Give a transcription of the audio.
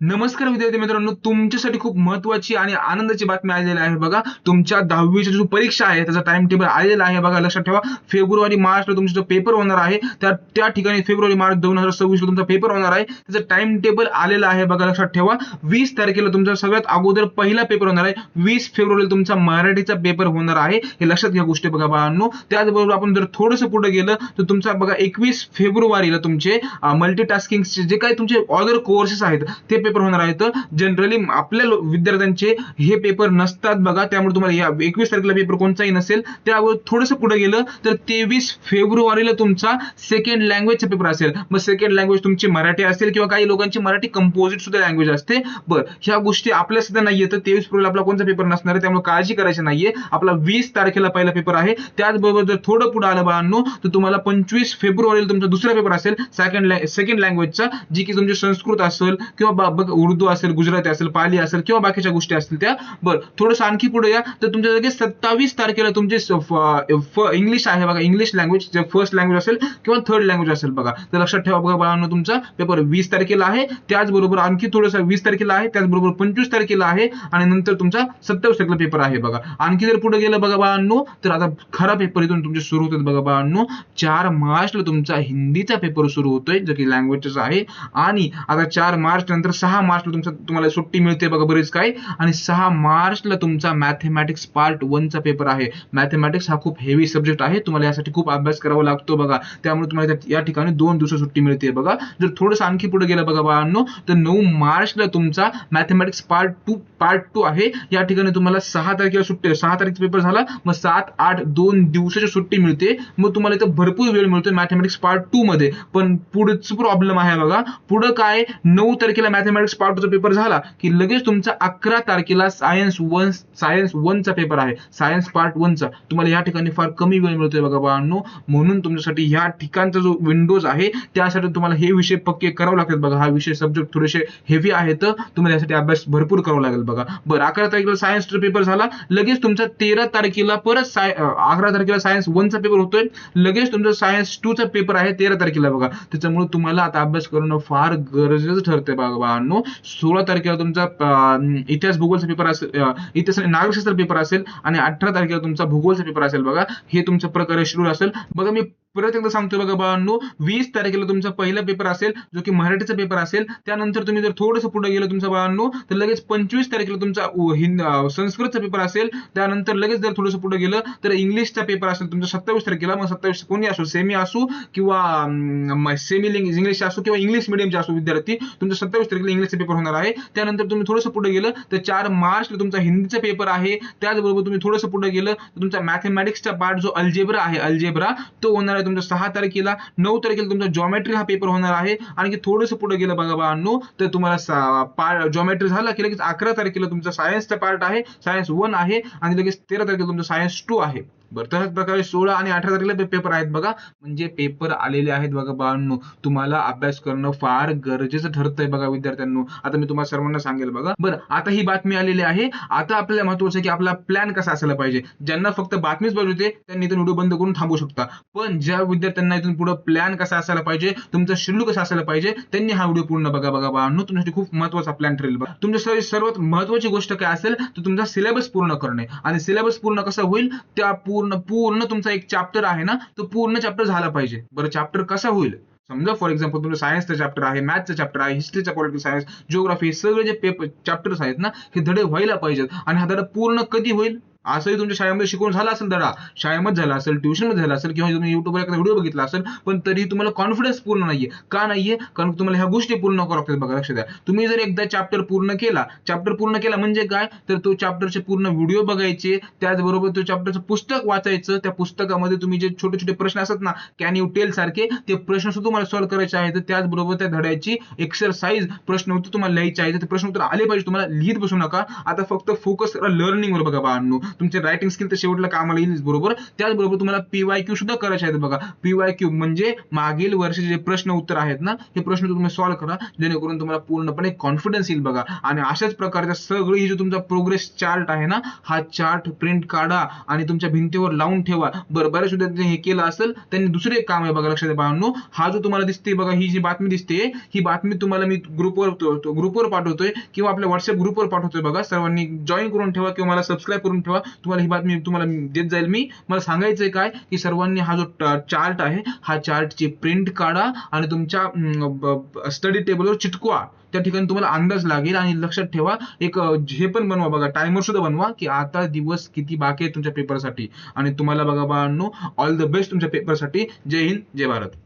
नमस्कार विद्यार्थी मित्रांनो, तुमच्यासाठी खूप महत्त्वाची आणि आनंदाची बातमी आलेली आहे बघा. तुमच्या 10वीची जो परीक्षा आहे त्याचा टाइम टेबल आलेला आहे बघा. लक्षात ठेवा, फेब्रुवारी मार्चला तुमचा जो पेपर होणार आहे त्या त्या ठिकाणी फेब्रुवारी मार्च 2026 ला तुमचा पेपर होणार आहे. त्याचं टाइम टेबल आलेलं आहे बघा. लक्षात ठेवा, 20 तारखेला तुमचा सगळ्यात अगोदर पहिला पेपर होणार आहे. 20 फेब्रुवारीला तुमचा मराठीचा पेपर होणार आहे. हे लक्षात घ्या गोष्टी बघा बाळांनो. त्याचबरोबर आपण जर थोडंसं पुढे गेलं तर तुमचा बघा 21 फेब्रुवारीला तुमचे मल्टीटास्किंगचे जे काही तुमचे अदर कोर्सेस आहेत ते पेपर होणार आहेत. जनरली आपल्या विद्यार्थ्यांचे हे पेपर नसतात बघा. त्यामुळे तुम्हाला या 21 तारखेला पेपर कोणताही नसेल. त्यावर थोडंसं पुढे गेलं तर 23 फेब्रुवारीला तुमचा सेकंड लँग्वेजचा पेपर असेल. मग सेकंड लँग्वेज तुमची मराठी असेल किंवा काही लोकांची मराठी कंपोजिट सुद्धा लँग्वेज असते. बरं, ह्या गोष्टी आपल्या सुद्धा नाहीये. तर 23 फेब्रुवारीला आपला कोणता पेपर नसणार आहे, त्यामुळे काळजी करायची नाहीये. आपला 20 तारखेला पहिला पेपर आहे. त्याचबरोबर जर थोडं पुढे आलं बाळांनो तर तुम्हाला 25 फेब्रुवारीला तुमचा दुसरा पेपर असेल सेकंड लँग्वेजचा, जी की तुमची संस्कृत असेल किंवा उर्दू असेल, गुजराती असेल, पाली असेल किंवा बाकीच्या गोष्टी असतील त्या. बरं, थोडंसं आणखी पुढे या तर तुमच्या लगेच 27 तारखेला तुमचे इंग्लिश आहे बघा. इंग्लिश लँग्वेज जे फर्स्ट लँग्वेज असेल किंवा थर्ड लँग्वेज असेल बघा. तर लक्षात ठेवा बघा बाळांनो, तुमचा पेपर 20 तारखेला आहे. त्याचबरोबर आणखी थोडंसं 20 तारखेला आहे. त्याचबरोबर 25 तारखेला आहे आणि नंतर तुमचा 27 तारखेला पेपर आहे बघा. आणखी जर पुढे गेलं बघा बाळांनो तर आता खरा पेपर इथून तुमचे सुरू होतात बघा बाळांनो. 4 मार्चला तुमचा हिंदीचा पेपर सुरू होतोय, जो की लँग्वेजचा आहे. आणि आता 4 मार्च नंतर 6 मार्चला तुम्हाला सुट्टी मिळते बघा बरेच काय. आणि 6 मार्चला तुमचा मॅथेमॅटिक्स पार्ट 1 चा पेपर आहे. मॅथेमॅटिक्स हा खूप हेवी सब्जेक्ट आहे. तुम्हाला यासाठी खूप अभ्यास करावा लागतो बघा. त्यामुळे तुम्हाला या ठिकाणी 2 दिवस सुट्टी मिळते बघा. जर थोडंसं आणखी पुढे गेलं बघा बाळांनो तर 9 मार्चला तुमचा मॅथेमॅटिक्स पार्ट 2 आहे. या ठिकाणी तुम्हाला 6 तारखेला सुट्टी, 6 तारखेचा पेपर झाला मग 7, 8 2 दिवसाची सुट्टी मिळते. मग तुम्हाला इथं भरपूर वेळ मिळतो मॅथेमॅटिक्स पार्ट 2 मध्ये. पण पुढचं प्रॉब्लेम आहे बघा. पुढं काय, 9 तारखेला मॅथेमॅटिक्स पार्ट 2 चा पेपर झाला की लगेच तुमचा 11 तारखेला सायन्स 1 चा पेपर आहे. सायन्स पार्ट 1 चा तुम्हाला या ठिकाणी फार कमी वेळ मिळतोय बघा बाळांनो. म्हणून तुमच्यासाठी ह्या ठिकाणचा जो विंडोज आहे त्यासाठी तुम्हाला हे विषय पक्के करावे लागतात बघा. हा विषय सब्जेक्ट थोडेसे हेवी आहेत, तुम्हाला यासाठी अभ्यास भरपूर करावा लागेल बघा. बरं, 11 तारखेला सायन्सचा पेपर झाला. लगेच तुमचा 13 तारखेला परत 11 तारखेला सायन्स 1 चा पेपर होतोय. लगेच तुमचा सायन्स 2 चा पेपर आहे 13 तारखेला बघा. त्याच्यामुळे तुम्हाला आता अभ्यास करणं फार गरजेचं ठरतंय बघा बाळांनो. 16 तारखेला तुमचा इतिहास भूगोलचा पेपर असेल, इतिहास आणि नागरिकशास्त्र पेपर असेल आणि 18 तारखेला तुमचा भूगोलचा पेपर असेल बघा. हे तुमच्या प्रकारे शेड्यूल असेल बघा. मी परत एकदा सांगतोय बघा बाळांनो, 20 तारखेला तुमचा पहिला पेपर असेल जो की मराठीचा पेपर असेल. त्यानंतर तुम्ही जर थोडंसं पुढे गेलं तुमचा बाळांनो तर लगेच 25 तारखेला तुमचा संस्कृतचा पेपर असेल. त्यानंतर लगेच जर थोडंसं पुढे गेलं तर इंग्लिशचा पेपर असेल तुमचा 27 तारखेला. मग 27 कोणी असो, सेमी असो किंवा सेमी इंग्लिश असो किंवा इंग्लिश मिडियमचे असो विद्यार्थी, तुमचा 27 तारखेला इंग्लिशचा पेपर होणार आहे. त्यानंतर तुम्ही थोडंसं पुढे गेलं तर 4 मार्चला तुमचा हिंदीचा पेपर आहे. त्याचबरोबर तुम्ही थोडंसं पुढे गेलं तर तुमचा मॅथेमॅटिक्सचा पार्ट जो अल्जेब्रा आहे, अल्जेब्रा तो होणार आहे तुमचा 6 तारखेला. 9 तारखेला तुमचा जॉमेट्री हा पेपर होणार आहे. आणखी थोडंसं पुढे गेलं बघा बाळांनो तर तुम्हाला जॉमेट्री झाला की लगेच 11 तारखेला तुमचा सायन्सचा पार्ट आहे, सायन्स 1 आहे. आणि लगेच 13 तारखेला तुमचा सायन्स 2 आहे. बरं, तशाच प्रकारे 16 आणि 18 तारखेला पेपर आहेत बघा. म्हणजे पेपर आलेले आहेत बघा बाळांनो. तुम्हाला अभ्यास करणं फार गरजेचं ठरतंय बघा विद्यार्थ्यांनो. आता मी तुम्हाला सर्वांना सांगेल बघा. बरं, आता ही बातमी आलेली आहे. आता आपल्याला महत्त्वाचं आहे की आपला प्लॅन कसा असायला पाहिजे. ज्यांना फक्त बातमीच पाहिजे त्यांनी इथून व्हिडिओ बंद करून थांबू शकता. पण ज्या विद्यार्थ्यांना इथून पुढे प्लॅन कसा असायला पाहिजे, तुमचा शेड्यूल कसा असायला पाहिजे, त्यांनी हा व्हिडिओ पूर्ण बघा बाळांनो. तुमच्यासाठी खूप महत्त्वाचा प्लॅन ठरेल बघा. तुमच्यासाठी सर्वात महत्त्वाची गोष्ट काय असेल तर तुमचा सिलेबस पूर्ण करणे. आणि सिलेबस पूर्ण कसा होईल, त्या पूर्ण तुमचा एक चॅप्टर आहे ना, तो पूर्ण चॅप्टर झाला पाहिजे. बरं, चॅप्टर कसा होईल, समजा फॉर एक्झाम्पल तुमचं सायन्सचं चॅप्टर आहे, मॅथ्सचं चॅप्टर आहे, हिस्ट्रीचा, पॉलिटिकल सायन्स, जिओग्राफी, हे सगळे जे पेपर चॅप्टर्स आहेत ना, हे धडे व्हायला पाहिजेत. आणि हा धडा पूर्ण कधी होईल, असंही तुमच्या शाळेमध्ये शिकवून झाला असेल, धडा शाळेमध्ये झाला असेल, ट्युशनमध्ये झाला असेल किंवा तुम्ही युट्यूबवर एखादा व्हिडिओ बघितला असेल, पण तरी तुम्हाला कॉन्फिडन्स पूर्ण नाहीये. का नाहीये? कारण तुम्हाला ह्या गोष्टी पूर्ण कराव्या लागतात बघा. लक्ष द्या, तुम्ही जर एकदा चॅप्टर पूर्ण केला म्हणजे काय, तर तो चॅप्टरचे पूर्ण व्हिडिओ बघायचे. त्याचबरोबर तो चॅप्टरचं पुस्तक वाचायचं. त्या पुस्तकामध्ये तुम्ही जे छोटे छोटे प्रश्न असतात ना, कॅन यू टेल सारखे, ते प्रश्न सुद्धा तुम्हाला सॉल्व्ह करायचे आहेत. त्याचबरोबर त्या धड्याची एक्सरसाइज प्रश्न उत्तर तुम्हाला लिहायचे आहेत. ते प्रश्न उत्तर आले पाहिजे, तुम्हाला लिहित बसू नका. आता फक्त फोकस करा लर्निंगवर बघा बाळांनो. तुमचे रायटिंग स्किल तर शेवटला कामाला येईल बरोबर. त्याचबरोबर तुम्हाला PYQ सुद्धा करायचे आहेत बघा. PYQ म्हणजे मागील वर्षाचे जे प्रश्न उत्तर आहेत ना, हे प्रश्न तुम्ही सॉल्व्ह करा, जेणेकरून तुम्हाला पूर्णपणे कॉन्फिडन्स येईल बघा. आणि अशाच प्रकारच्या सगळी जो तुमचा प्रोग्रेस चार्ट आहे ना, हा चार्ट प्रिंट काढा आणि तुमच्या भिंतीवर लावून ठेवा. बरं, बऱ्याच विद्यार्थ्यांनी हे केलं असेल, त्यांनी दुसरे एक काम आहे बघा, लक्षात द्या बाळांनो. हा जो तुम्हाला दिसते बघा, ही जी बातमी दिसते, ही बातमी तुम्हाला मी ग्रुपवर पाठवतोय किंवा आपल्या व्हॉट्सअप ग्रुपवर पाठवतोय बघा. सर्वांनी जॉईन करून ठेवा किंवा मला सबस्क्राईब करून ठेवा. तुम्हाला ही बातमी तुम्हाला देत जाईल मी. मला सांगायचंय काय, की सर्वांनी हा जो चार्ट आहे, हा चार्टची प्रिंट काढा आणि तुमच्या स्टडी टेबलवर चिटकवा. त्या ठिकाणी तुम्हाला अंदाज लागेल. आणि लक्षात ठेवा, एक हे पण बनवा बघा, टायमर सुद्धा बनवा, की आता दिवस किती बाकी आहे तुमच्या पेपरसाठी. आणि तुम्हाला बघा बाळांनो, ऑल द बेस्ट तुमच्या पेपरसाठी. जय हिंद, जय भारत.